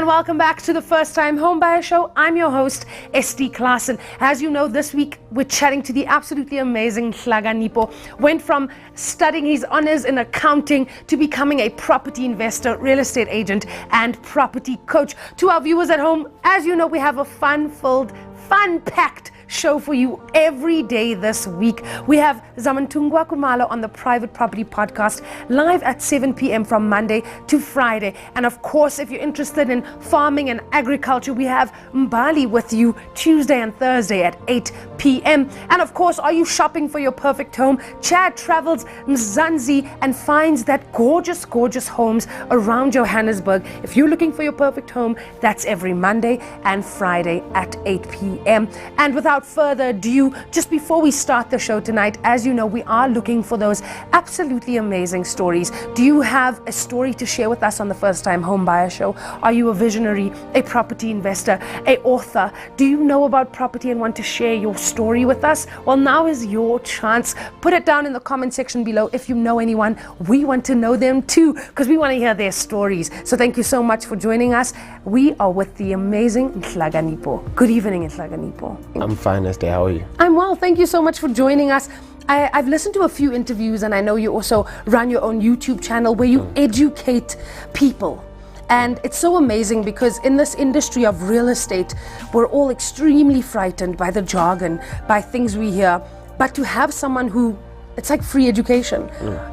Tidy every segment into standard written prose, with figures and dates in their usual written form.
And welcome back to the First Time Homebuyer Show. I'm your host, SD Klassen. As you know, this week we're chatting to the absolutely amazing Nhlakanipho. Went from studying his honors in accounting to becoming a property investor, real estate agent, and property coach. To our viewers at home, as you know, we have a fun-filled, fun-packed show for you every day this week. We have Zamantungwa Kumalo on the Private Property Podcast live at 7 p.m. from Monday to Friday. And of course, if you're interested in farming and agriculture, we have Mbali with you Tuesday and Thursday at 8 p.m. And of course, are you shopping for your perfect home? Chad travels Mzansi and finds that gorgeous, gorgeous homes around Johannesburg. If you're looking for your perfect home, that's every Monday and Friday at 8 p.m. And without further ado, just before we start the show tonight, as you know, we are looking for those absolutely amazing stories. Do you have a story to share with us on the First Time Homebuyer Show? Are you a visionary, a property investor, a author? Do you know about property and want to share your story with us? Well, now is your chance. Put it down in the comment section below. If you know anyone, we want to know them too, because we want to hear their stories. So thank you so much for joining us. We are with the amazing Nhlakanipho. Good evening, Nhlakanipho. I'm fine, Esther. How are you? I'm well. Thank you so much for joining us. I've listened to a few interviews, and I know you also run your own YouTube channel where you educate people. And it's so amazing because in this industry of real estate, we're all extremely frightened by the jargon, by things we hear. But to have someone who, it's like free education.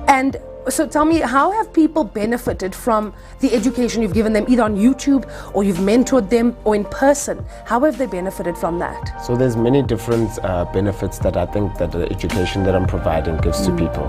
And so tell me, how have people benefited from the education you've given them, either on YouTube or you've mentored them or in person? How have they benefited from that? So there's many different benefits that I think that the education that I'm providing gives to people.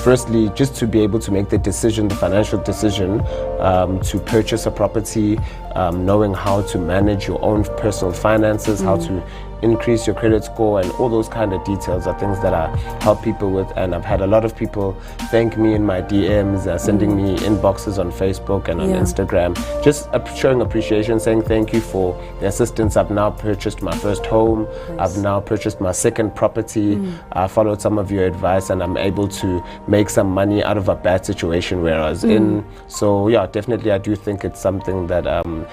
Firstly, just to be able to make the decision, the financial decision to purchase a property, knowing how to manage your own personal finances, how to increase your credit score, and all those kind of details are things that I help people with. And I've had a lot of people thank me in my DMs, sending me inboxes on Facebook and on Instagram, just showing appreciation, saying thank you for the assistance. I've now purchased my first home. I've now purchased my second property. I followed some of your advice and I'm able to make some money out of a bad situation where I was in. So yeah, definitely I do think it's something that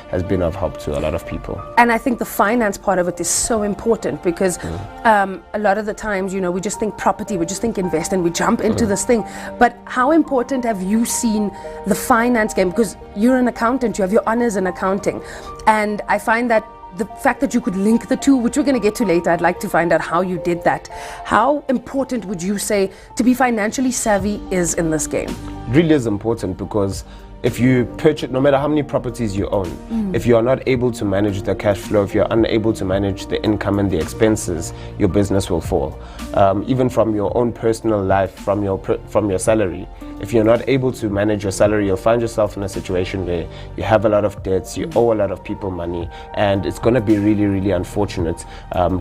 has been of help to a lot of people. And I think the finance part of it is so important because a lot of the times, you know, we just think property, we just think invest, and we jump into this thing. But how important have you seen the finance game? Because you're an accountant, you have your honors in accounting. And I find that the fact that you could link the two, which we're going to get to later, I'd like to find out how you did that. How important would you say to be financially savvy is in this game? It really is important, because if you purchase, no matter how many properties you own, if you are not able to manage the cash flow, if you're unable to manage the income and the expenses, your business will fall. Even from your own personal life, from your salary, if you're not able to manage your salary, you'll find yourself in a situation where you have a lot of debts, you owe a lot of people money, and it's going to be really, really unfortunate.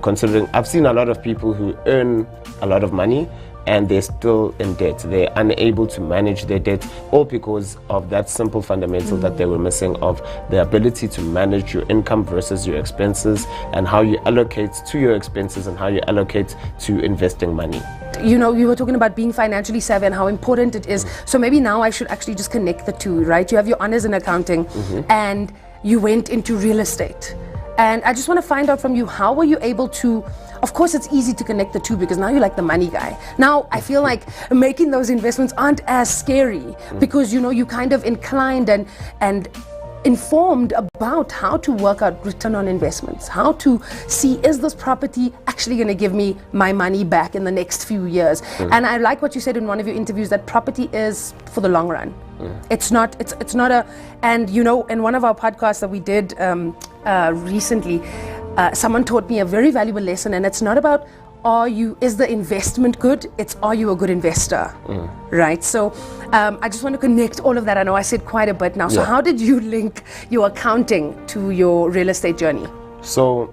Considering I've seen a lot of people who earn a lot of money and they're still in debt. They're unable to manage their debt, all because of that simple fundamental that they were missing, of the ability to manage your income versus your expenses, and how you allocate to your expenses and how you allocate to investing money. You know, you were talking about being financially savvy and how important it is. So maybe now I should actually just connect the two, right? You have your honors in accounting and you went into real estate. And I just want to find out from you, how were you able to, of course it's easy to connect the two because now you're like the money guy. Now I feel like making those investments aren't as scary because, you know, you kind of inclined and informed about how to work out return on investments, how to see, is this property actually going to give me my money back in the next few years? And I like what you said in one of your interviews, that property is for the long run. It's not a, and you know, in one of our podcasts that we did recently, someone taught me a very valuable lesson, and it's not about is the investment good? It's, are you a good investor? Right? So I just want to connect all of that. I know I said quite a bit now. So how did you link your accounting to your real estate journey? So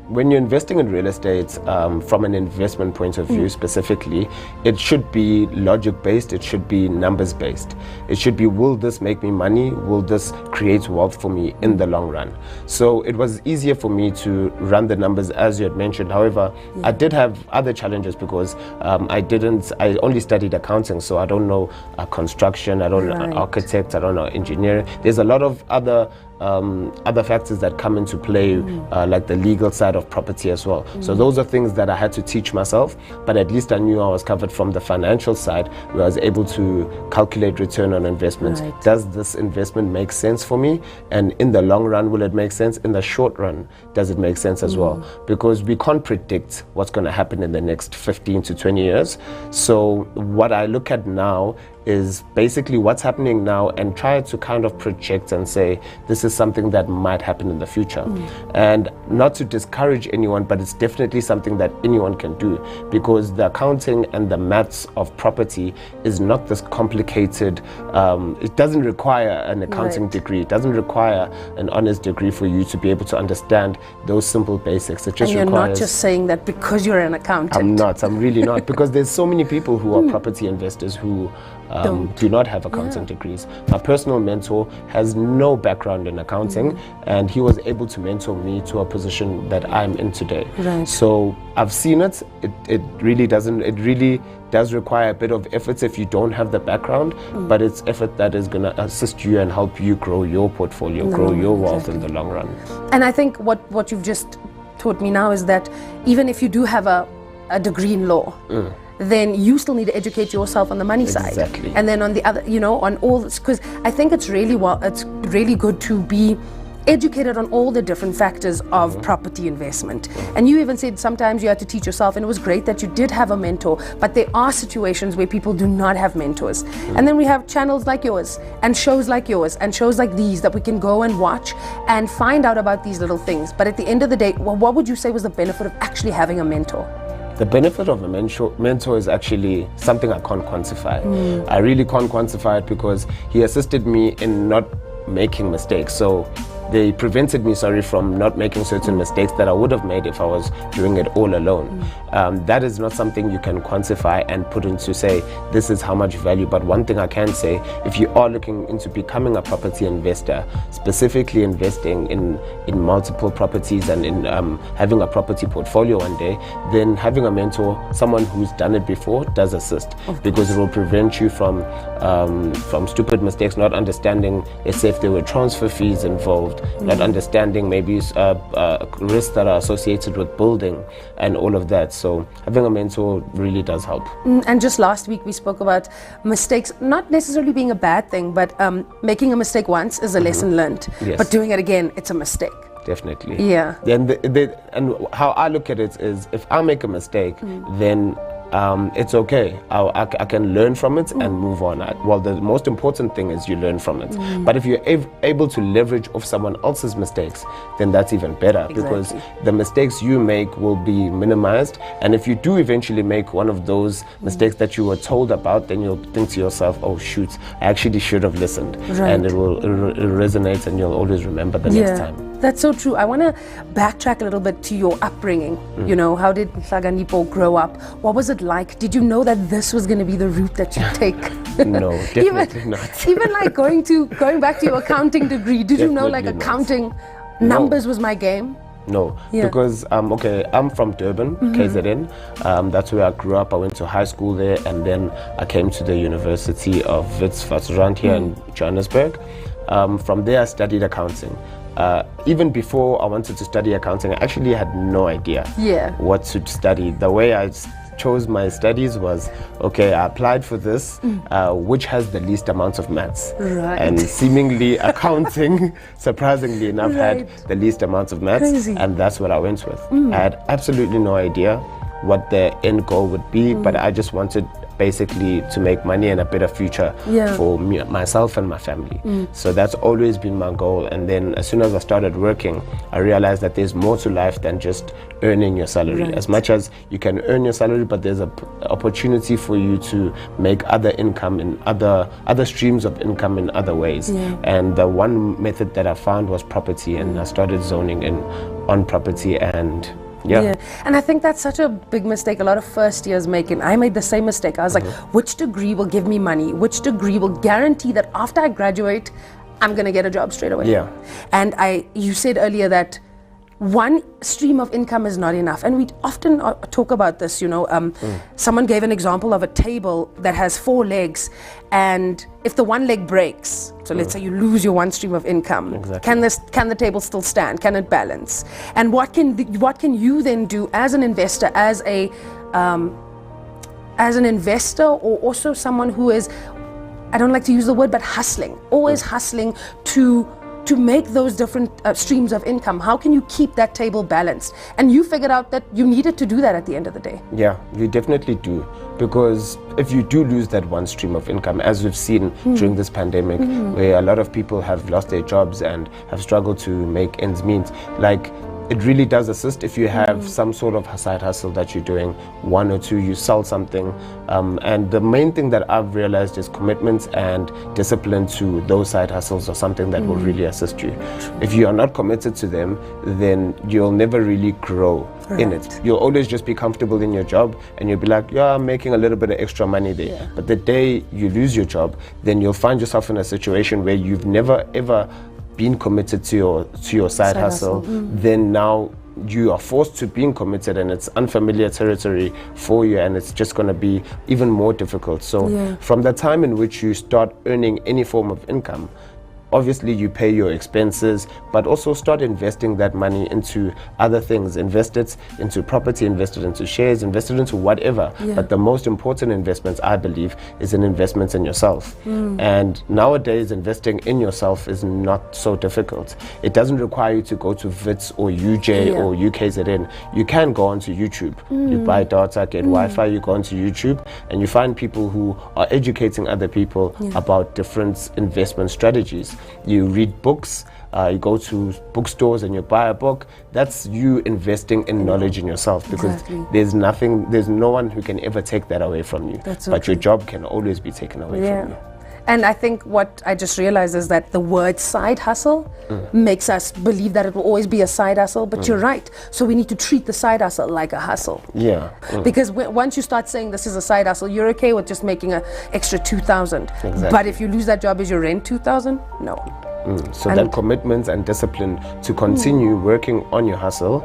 when you're investing in real estate, from an investment point of view specifically, it should be logic-based, it should be numbers-based. It should be, will this make me money? Will this create wealth for me in the long run? So it was easier for me to run the numbers as you had mentioned. However, I did have other challenges because I only studied accounting, so I don't know construction, I don't know architect, I don't know engineering. There's a lot of other other factors that come into play, like the legal side of property as well. So those are things that I had to teach myself, but at least I knew I was covered from the financial side, where I was able to calculate return on investment. Right. Does this investment make sense for me? And in the long run, will it make sense? In the short run, does it make sense as well? Because we can't predict what's going to happen in the next 15 to 20 years. So what I look at now is basically what's happening now and try to kind of project and say, this is something that might happen in the future. And not to discourage anyone, but it's definitely something that anyone can do, because the accounting and the maths of property is not this complicated. It doesn't require an accounting degree. It doesn't require an honors degree for you to be able to understand those simple basics. It just and you're requires... not just saying that because you're an accountant. I'm really not, because there's so many people who are property investors who do not have accounting degrees. My personal mentor has no background in accounting, and he was able to mentor me to a position that I'm in today. Right. So I've seen it. It really does require a bit of effort if you don't have the background, but it's effort that is going to assist you and help you grow your portfolio, grow your wealth in the long run. And I think what you've just taught me now is that even if you do have a degree in law, then you still need to educate yourself on the money side. Exactly. And then on the other, on all this, because I think it's really good to be educated on all the different factors of property investment. And you even said sometimes you had to teach yourself, and it was great that you did have a mentor, but there are situations where people do not have mentors. And then we have channels like yours and shows like yours and shows like these that we can go and watch and find out about these little things. But at the end of the day, what would you say was the benefit of actually having a mentor? The benefit of a mentor is actually something I can't quantify. I really can't quantify it, because he assisted me in not making mistakes. So they prevented me, from not making certain mistakes that I would have made if I was doing it all alone. That is not something you can quantify and put into say, this is how much value. But one thing I can say, if you are looking into becoming a property investor, specifically investing in multiple properties and in having a property portfolio one day, then having a mentor, someone who's done it before, does assist, because it will prevent you from stupid mistakes, not understanding, let's say if there were transfer fees involved, not understanding maybe risks that are associated with building and all of that. So having a mentor really does help. And just last week we spoke about mistakes not necessarily being a bad thing, but making a mistake once is a lesson learned. Yes. But doing it again, it's a mistake. Definitely. Yeah. Then and how I look at it is, if I make a mistake, then it's okay. I can learn from it and move on. Well, the most important thing is you learn from it. But if you're able to leverage off someone else's mistakes, then that's even better, because the mistakes you make will be minimized. And if you do eventually make one of those mistakes that you were told about, then you'll think to yourself, oh shoot, I actually should have listened. And it will resonate, and you'll always remember the next time. That's so true. I want to backtrack a little bit to your upbringing. How did Nhlakanipho grow up? What was it like? Did you know that this was going to be the route that you take? No, definitely not. Even like going back to your accounting degree, did you know like accounting numbers was my game? No, because I'm from Durban, KZN. That's where I grew up. I went to high school there, and then I came to the University of Witwatersrand here in Johannesburg. From there, I studied accounting. Even before I wanted to study accounting, I actually had no idea what to study. The way I chose my studies was, I applied for this, which has the least amount of maths. And seemingly accounting, surprisingly enough, had the least amount of maths. And that's what I went with. I had absolutely no idea what the end goal would be, but I just wanted basically to make money and a better future for me, myself and my family. So that's always been my goal. And then as soon as I started working, I realized that there's more to life than just earning your salary. As much as you can earn your salary, but there's an opportunity for you to make other income in other streams of income in other ways. And the one method that I found was property, and I started zoning in on property. And and I think that's such a big mistake a lot of first years make, and I made the same mistake. I was like, which degree will give me money? Which degree will guarantee that after I graduate, I'm going to get a job straight away? And you said earlier that one stream of income is not enough. And we often talk about this, someone gave an example of a table that has 4 legs, and if the one leg breaks, so let's say you lose your one stream of income, can the table still stand? Can it balance? And what can you then do as an investor, as an investor, or also someone who is, I don't like to use the word, but hustling, always hustling to make those different streams of income? How can you keep that table balanced? And you figured out that you needed to do that at the end of the day. Yeah, you definitely do. Because if you do lose that one stream of income, as we've seen during this pandemic, where a lot of people have lost their jobs and have struggled to make ends meet, like, it really does assist if you have some sort of side hustle that you're doing, 1 or 2, you sell something. And the main thing that I've realized is commitment and discipline to those side hustles are something that will really assist you. If you are not committed to them, then you'll never really grow in it. You'll always just be comfortable in your job and you'll be like, yeah, I'm making a little bit of extra money there. Yeah. But the day you lose your job, then you'll find yourself in a situation where you've never ever being committed to your side hustle, then now you are forced to being committed, and it's unfamiliar territory for you, and it's just going to be even more difficult. So from the time in which you start earning any form of income, obviously you pay your expenses, but also start investing that money into other things. Invest it into property, invest it into shares, invest it into whatever. But the most important investment, I believe, is an investment in yourself. And nowadays, investing in yourself is not so difficult. It doesn't require you to go to WITS or UJ or UKZN. You can go onto YouTube. You buy data, get Wi-Fi, you go onto YouTube, and you find people who are educating other people about different investment strategies. You read books, you go to bookstores and you buy a book. That's you investing in knowledge in yourself, because there's no one who can ever take that away from you. But your job can always be taken away from you. And I think what I just realized is that the word side hustle makes us believe that it will always be a side hustle, but you're right. So we need to treat the side hustle like a hustle. Yeah. Because once you start saying this is a side hustle, you're okay with just making an extra 2,000. But if you lose that job, is your rent 2,000? No. So that commitment and discipline to continue working on your hustle,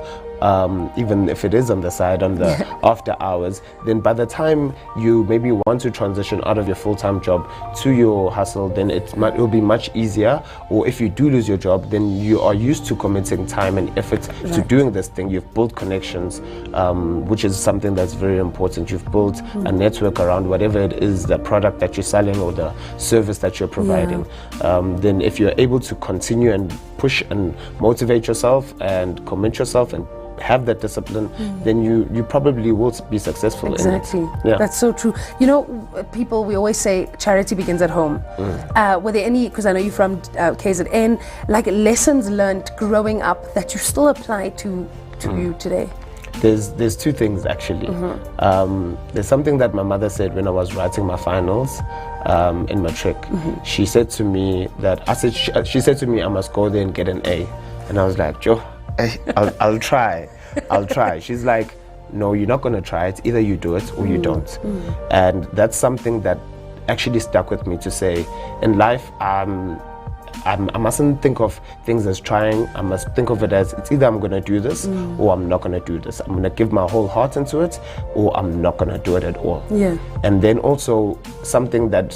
even if it is on the side, on the after hours, then by the time you maybe want to transition out of your full-time job to your hustle, then it will be much easier. Or if you do lose your job, then you are used to committing time and effort to doing this thing. You've built connections, which is something that's very important. You've built a network around whatever it is, the product that you're selling or the service that you're providing. Then if you're able to continue and push and motivate yourself and commit yourself and have that discipline, then you probably will be successful in it. That's so true. People, we always say charity begins at home. Were there any, because I know you're from KZN, like lessons learned growing up that you still apply to you today? There's 2 things actually. There's something that my mother said when I was writing my finals in matric. She said to me she said to me I must go there and get an A, and I was like, Joe, I'll try. She's like, no, you're not going to try it. Either you do it or you don't. And that's something that actually stuck with me, to say in life, I mustn't think of things as trying. I must think of it as, it's either I'm going to do this or I'm not going to do this. I'm going to give my whole heart into it, or I'm not going to do it at all. And then also something that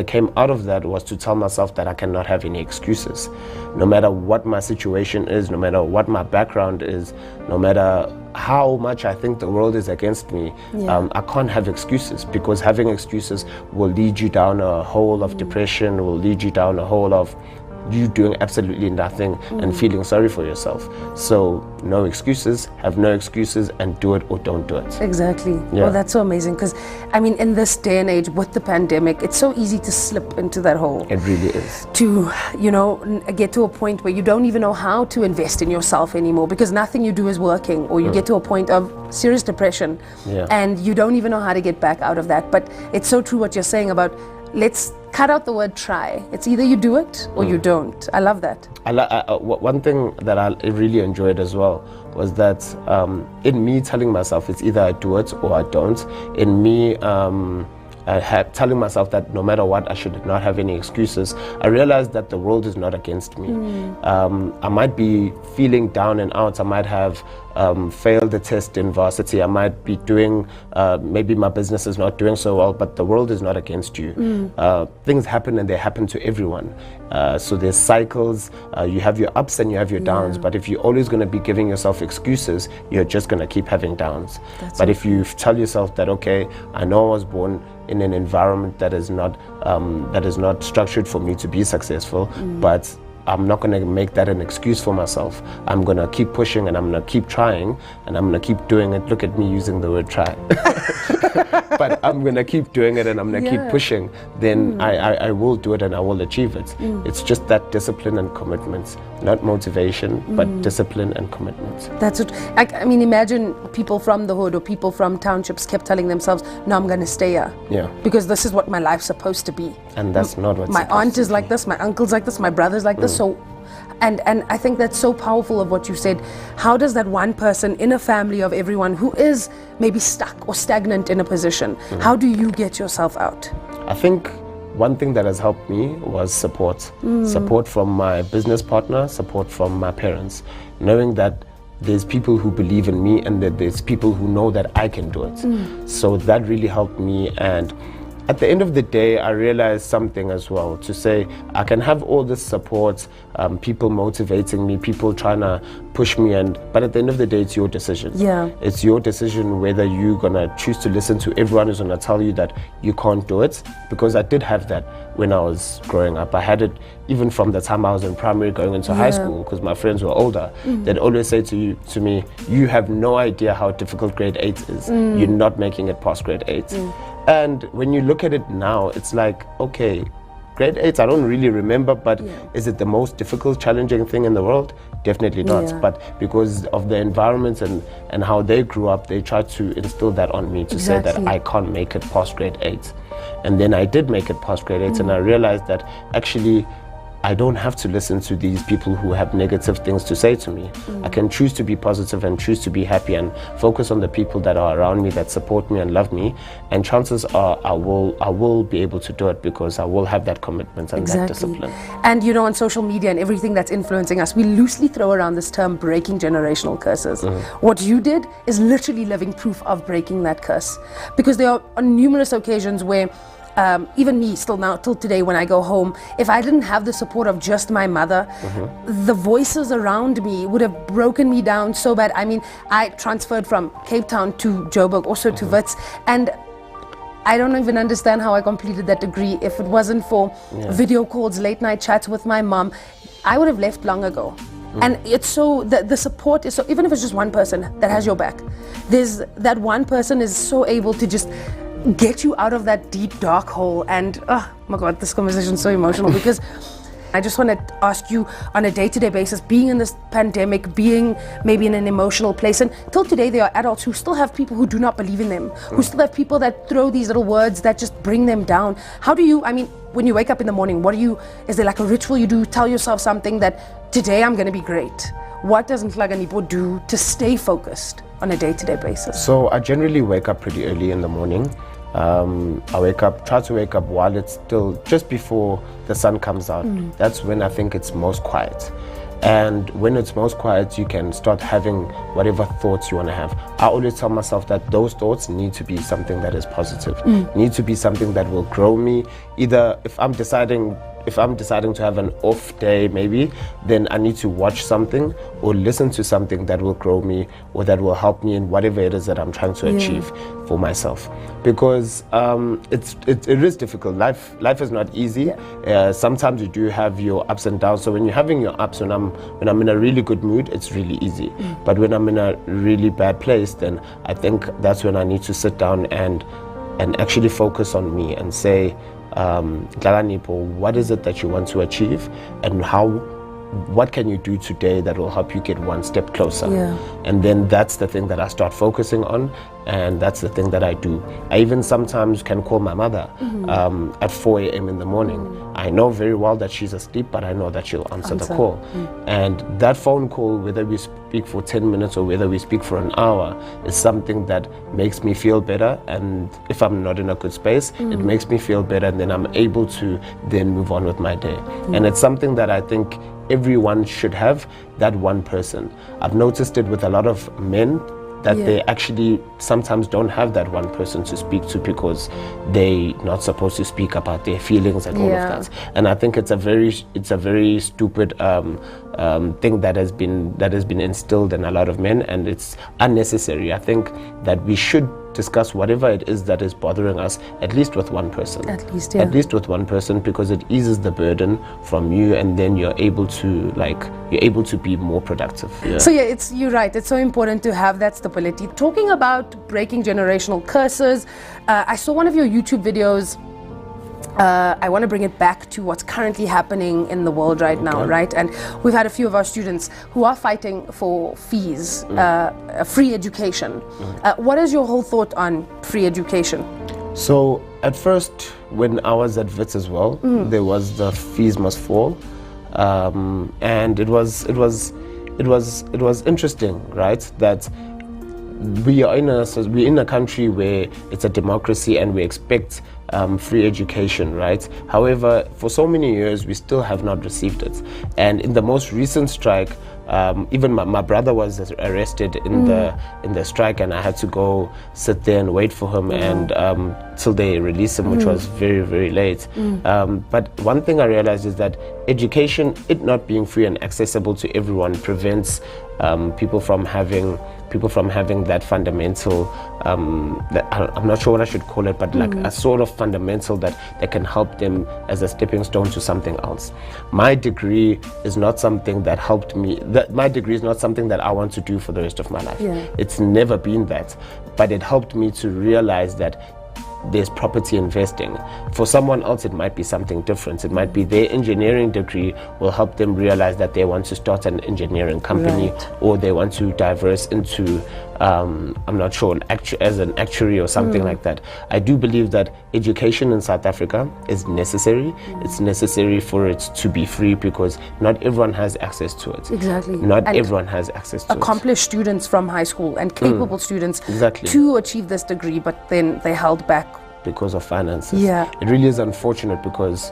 came out of that was to tell myself that I cannot have any excuses. No matter what my situation is, no matter what my background is, no matter how much I think the world is against me, I can't have excuses, because having excuses will lead you down a hole of depression, will lead you down a hole of you doing absolutely nothing and feeling sorry for yourself. So no excuses, have no excuses, and do it or don't do it. Exactly. Well, that's so amazing, because I mean, in this day and age with the pandemic, it's so easy to slip into that hole. It really is. To get to a point where you don't even know how to invest in yourself anymore, because nothing you do is working, or you get to a point of serious depression and you don't even know how to get back out of that. But it's so true what you're saying about, let's cut out the word try. It's either you do it or you don't. I love that. One thing that I really enjoyed as well was that in me telling myself it's either I do it or I don't, in me telling myself that no matter what, I should not have any excuses, I realized that the world is not against me. I might be feeling down and out. I might have failed the test in varsity. I might be doing, maybe my business is not doing so well, but the world is not against you. Things happen, and they happen to everyone. So there's cycles. You have your ups and you have your downs. But if you're always going to be giving yourself excuses, you're just going to keep having downs. But if you tell yourself that, okay, I know I was born in an environment that is not structured for me to be successful, but I'm not going to make that an excuse for myself. I'm going to keep pushing, and I'm going to keep trying, and I'm going to keep doing it. Look at me using the word try. But I'm going to keep doing it, and I'm going to keep pushing. Then I will do it, and I will achieve it. It's just that discipline and commitment, not motivation, but discipline and commitment. That's it. I mean, imagine people from the hood or people from townships kept telling themselves, no, I'm going to stay here. Yeah. Because this is what my life's supposed to be. And that's not what my aunt is like this, my uncle's like this, my brother's like this. So, and I think that's so powerful of what you said. How does that one person in a family of everyone who is maybe stuck or stagnant in a position, how do you get yourself out? I think one thing that has helped me was support. Support from my business partner, support from my parents. Knowing that there's people who believe in me, and that there's people who know that I can do it. So that really helped me. And at the end of the day, I realized something as well, to say I can have all this support, people motivating me, people trying to push me, but at the end of the day, it's your decision. Yeah. It's your decision whether you're gonna choose to listen to everyone who's gonna tell you that you can't do it, because I did have that when I was growing up. I had it even from the time I was in primary going into high school, because my friends were older. They'd always say to me, you have no idea how difficult grade 8 is. You're not making it past grade 8. And when you look at it now, it's like, okay, grade 8, I don't really remember, but is it the most difficult, challenging thing in the world? Definitely not. But because of the environment and how they grew up, they tried to instill that on me, to say that I can't make it past grade 8. And then I did make it past grade 8, and I realized that actually I don't have to listen to these people who have negative things to say to me. I can choose to be positive and choose to be happy, and focus on the people that are around me, that support me and love me. And chances are I will be able to do it, because I will have that commitment and that discipline. And you know, on social media and everything that's influencing us, we loosely throw around this term breaking generational curses. What you did is literally living proof of breaking that curse, because there are on numerous occasions where even me still now till today, when I go home, if I didn't have the support of just my mother, the voices around me would have broken me down so bad. I mean, I transferred from Cape Town to Joburg, also to Wits, and I don't even understand how I completed that degree. If it wasn't for video calls, late night chats with my mom, I would have left long ago. And it's so, the support is so, even if it's just one person that has your back, there's that one person is so able to just get you out of that deep dark hole. And oh my god, this conversation is so emotional, because I just want to ask you, on a day-to-day basis, being in this pandemic, being maybe in an emotional place, and till today there are adults who still have people who do not believe in them, who still have people that throw these little words that just bring them down. How do you, I mean, when you wake up in the morning, is there like a ritual you do? Tell yourself something that today I'm going to be great. What does Nhlakanipho do to stay focused on a day-to-day basis? So I generally wake up pretty early in the morning. I try to wake up while it's still just before the sun comes out. That's when I think it's most quiet. And when it's most quiet, you can start having whatever thoughts you want to have. I always tell myself that those thoughts need to be something that is positive, need to be something that will grow me. Either if I'm deciding to have an off day, maybe, then I need to watch something or listen to something that will grow me, or that will help me in whatever it is that I'm trying to achieve for myself. Because it is difficult. Life is not easy. Sometimes you do have your ups and downs. So when you're having your ups, when I'm in a really good mood, it's really easy. But when I'm in a really bad place, then I think that's when I need to sit down and actually focus on me and say, Nhlakanipho, what is it that you want to achieve, and how what can you do today that will help you get one step closer? Yeah. And then that's the thing that I start focusing on, and that's the thing that I do. I even sometimes can call my mother at 4 a.m. in the morning. I know very well that she's asleep, but I know that she'll answer the call. And that phone call, whether we speak for 10 minutes or whether we speak for an hour, is something that makes me feel better. And if I'm not in a good space, it makes me feel better, and then I'm able to then move on with my day. And it's something that I think everyone should have, that one person. I've noticed it with a lot of men, that they actually sometimes don't have that one person to speak to because they're not supposed to speak about their feelings and all of that. And I think it's a very stupid thing that has been instilled in a lot of men, and it's unnecessary. I think that we should discuss whatever it is that is bothering us, at least with one person. At least with one person, because it eases the burden from you, and then you're able to be more productive. So you're right, it's so important to have that stability. Talking about breaking generational curses, I saw one of your YouTube videos. I want to bring it back to what's currently happening in the world right now, right? And we've had a few of our students who are fighting for fees, free education. What is your whole thought on free education? So at first, when I was at WITS as well, there was the fees must fall, and it was interesting, right? That we're in a country where it's a democracy and we expect free education, right? However, for so many years we still have not received it. And in the most recent strike, even my brother was arrested in the strike, and I had to go sit there and wait for him and till they released him, which was very, very late. But one thing I realized is that education, it not being free and accessible to everyone, prevents people from having that fundamental, I'm not sure what I should call it, but like a sort of fundamental that can help them as a stepping stone to something else. My degree is not something that helped me. My degree is not something that I want to do for the rest of my life. It's never been that, but it helped me to realize that there's property investing. For someone else, it might be something different. It might be their engineering degree will help them realize that they want to start an engineering company, or they want to diverse into, I'm not sure, as an actuary or something like that. I do believe that education in South Africa is necessary. It's necessary for it to be free because not everyone has access to it. Exactly. Not everyone has access to accomplished students from high school and capable students to achieve this degree, but then they held back because of finances. It really is unfortunate because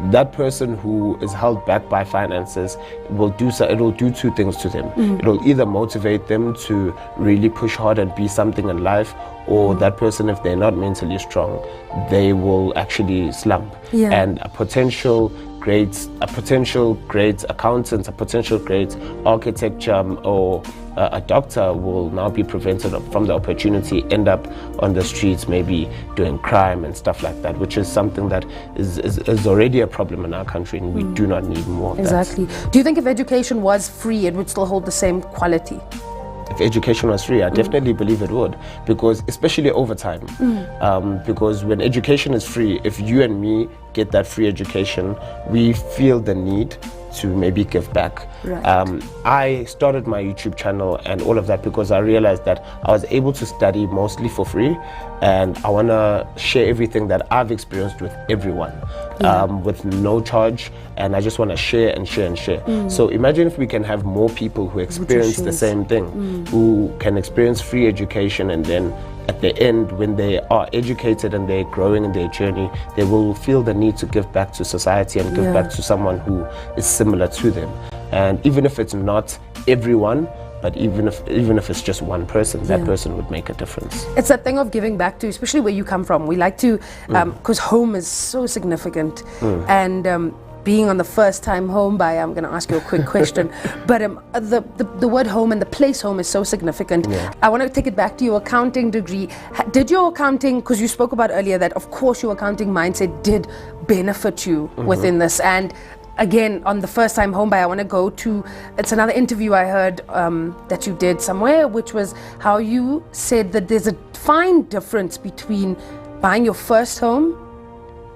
that person who is held back by finances will do so. It will do two things to them. It will either motivate them to really push hard and be something in life, or that person, if they're not mentally strong, they will actually slump. And a potential great accountant, a potential great architecture, or a doctor will now be prevented from the opportunity, end up on the streets, maybe doing crime and stuff like that, which is something that is already a problem in our country, and we do not need more of that. Do you think if education was free, it would still hold the same quality? If education was free, I definitely believe it would, because especially over time, because when education is free, if you and me get that free education, we feel the need to maybe give back. I started my YouTube channel and all of that because I realized that I was able to study mostly for free, and I want to share everything that I've experienced with everyone with no charge, and I just want to share and share and share. So imagine if we can have more people who experience the same thing, who can experience free education, and then at the end, when they are educated and they're growing in their journey, they will feel the need to give back to society and give back to someone who is similar to them. And even if it's not everyone, but even if it's just one person, that person would make a difference. It's that thing of giving back to, especially where you come from. We like to, because home is so significant, and being on the first time home buyer, I'm going to ask you a quick question, but the word home and the place home is so significant. I want to take it back to your accounting degree. Did your accounting, because you spoke about earlier that of course your accounting mindset did benefit you within this, and again, on the first time home buyer, I want to go to, it's another interview I heard that you did somewhere, which was how you said that there's a fine difference between buying your first home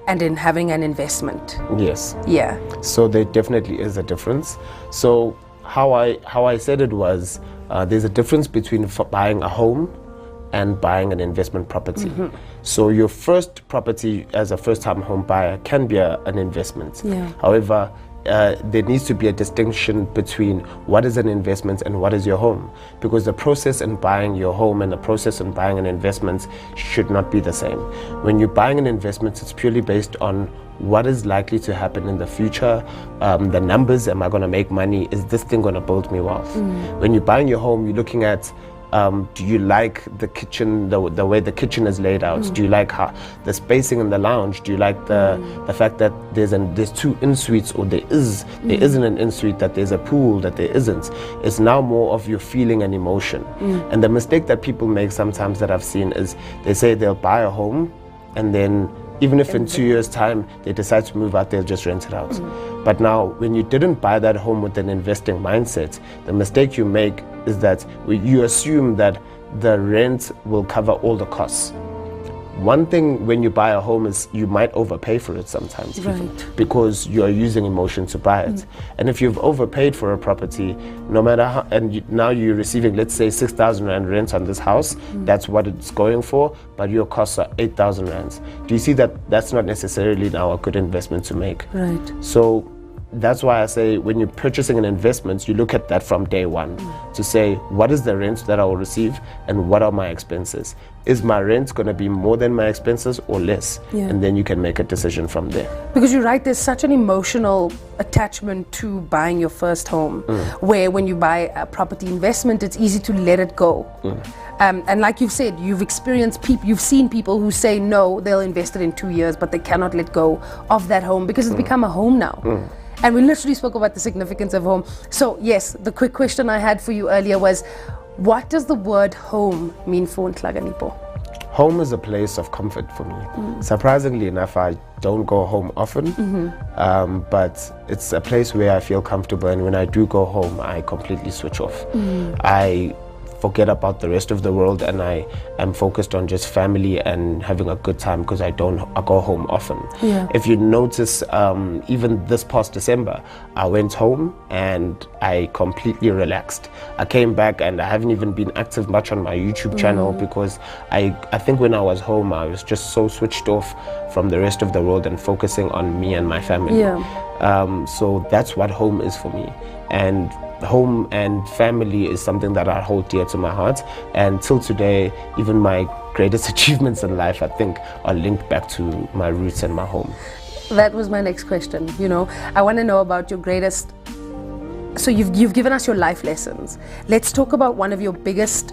and in having an investment? Yes. Yeah. So there definitely is a difference. So how I said it was, there's a difference between buying a home and buying an investment property. So your first property as a first-time home buyer can be an investment. Yeah. However, there needs to be a distinction between what is an investment and what is your home, because the process in buying your home and the process in buying an investment should not be the same. When you're buying an investment, it's purely based on what is likely to happen in the future, the numbers, am I going to make money, is this thing going to build me wealth? When you're buying your home, you're looking at, do you like the kitchen, the way the kitchen is laid out? Do you like how the spacing in the lounge? Do you like the fact that there's two in-suites, or there isn't an in-suite, that there's a pool, that there isn't? It's now more of your feeling and emotion. And the mistake that people make sometimes that I've seen is they say they'll buy a home, and then even if in 2 years' time they decide to move out, they'll just rent it out. But now, when you didn't buy that home with an investing mindset, the mistake you make is that you assume that the rent will cover all the costs. One thing when you buy a home is you might overpay for it sometimes, because you are using emotion to buy it. And if you've overpaid for a property, no matter how, and now you're receiving, let's say, 6,000 Rand rent on this house, that's what it's going for, but your costs are 8,000 Rands. Do you see that that's not necessarily now a good investment to make? Right. So that's why I say when you're purchasing an investment, you look at that from day one to say, what is the rent that I will receive and what are my expenses? Is my rent going to be more than my expenses or less? And then you can make a decision from there. Because you're right, there's such an emotional attachment to buying your first home, where when you buy a property investment, it's easy to let it go. And like you've said, you've experienced people, you've seen people who say no, they'll invest it in 2 years, but they cannot let go of that home because it's become a home now. And we literally spoke about the significance of home. So yes, the quick question I had for you earlier was, what does the word home mean for Nhlakanipho? Home is a place of comfort for me. Surprisingly enough, I don't go home often, but it's a place where I feel comfortable, and when I do go home, I completely switch off. I forget about the rest of the world, and I am focused on just family and having a good time, because I go home often. If you notice, even this past December, I went home and I completely relaxed. I came back and I haven't even been active much on my YouTube channel, because I think when I was home, I was just so switched off from the rest of the world and focusing on me and my family. So that's what home is for me. And home and family is something that I hold dear to my heart, and till today, even my greatest achievements in life, I think, are linked back to my roots and my home. That was my next question. You know, I want to know about your greatest, so you've given us your life lessons. Let's talk about one of your biggest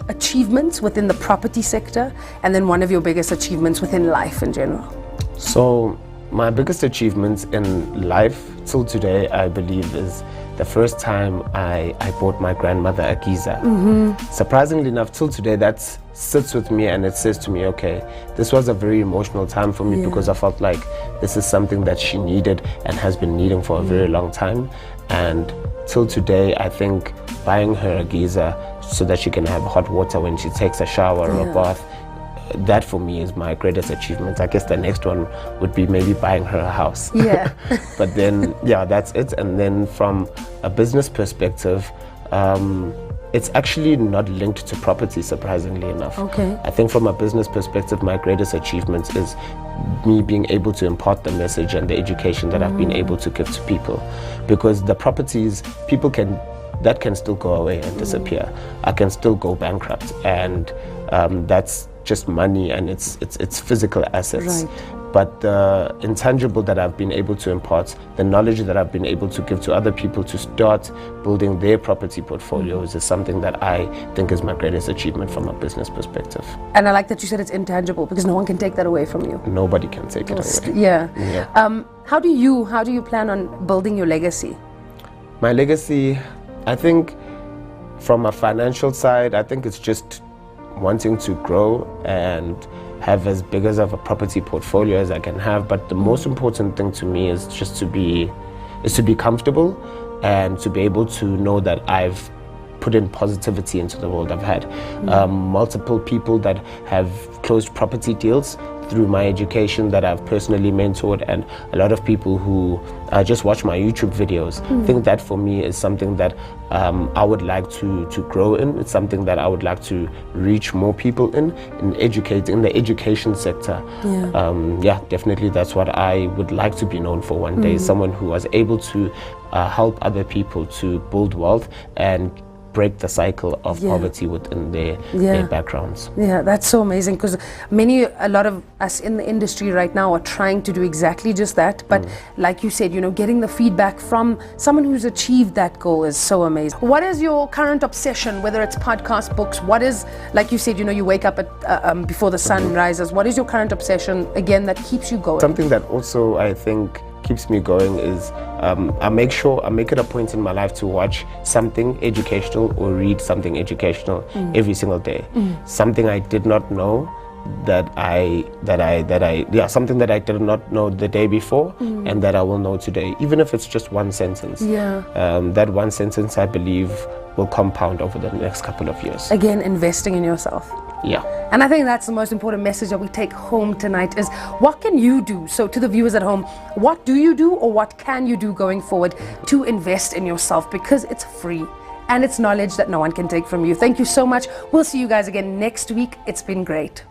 achievements within the property sector, and then one of your biggest achievements within life in general. So my biggest achievements in life till today, I believe, is the first time I bought my grandmother a geyser. Surprisingly enough, till today, that sits with me and it says to me, okay, this was a very emotional time for me, because I felt like this is something that she needed and has been needing for a very long time. And till today, I think buying her a geyser so that she can have hot water when she takes a shower or a bath, that for me is my greatest achievement. I guess the next one would be maybe buying her a house. But then, that's it. And then from a business perspective, it's actually not linked to property, surprisingly enough. I think from a business perspective, my greatest achievement is me being able to impart the message and the education that I've been able to give to people. Because the properties, that can still go away and disappear. I can still go bankrupt, and that's just money, and it's physical assets. But the intangible that I've been able to impart, the knowledge that I've been able to give to other people to start building their property portfolios, is something that I think is my greatest achievement from a business perspective. And I like that you said it's intangible, because no one can take that away from you. Nobody can take it away. How do you plan on building your legacy? My legacy, I think from a financial side, I think it's just wanting to grow and have as big as of a property portfolio as I can have. But the most important thing to me is just to be comfortable, and to be able to know that I've put in positivity into the world. I've had multiple people that have closed property deals through my education that I've personally mentored, and a lot of people who just watch my YouTube videos. I think that for me is something that I would like to grow in. It's something that I would like to reach more people in the education sector. Definitely that's what I would like to be known for one day. Someone who was able to help other people to build wealth and break the cycle of poverty within their backgrounds. Yeah, that's so amazing, because a lot of us in the industry right now are trying to do exactly just that. But like you said, getting the feedback from someone who's achieved that goal is so amazing. What is your current obsession, whether it's podcast, books? What is, like you said, you wake up at before the sun rises. What is your current obsession, again, that keeps you going? Something that also I think keeps me going is I make it a point in my life to watch something educational or read something educational every single day. Something I did not know something that I did not know the day before and that I will know today, even if it's just one sentence. That one sentence, I believe, will compound over the next couple of years. Again, investing in yourself. And I think that's the most important message that we take home tonight is, what can you do? So to the viewers at home, what do you do, or what can you do going forward to invest in yourself? Because it's free and it's knowledge that no one can take from you. Thank you so much. We'll see you guys again next week. It's been great.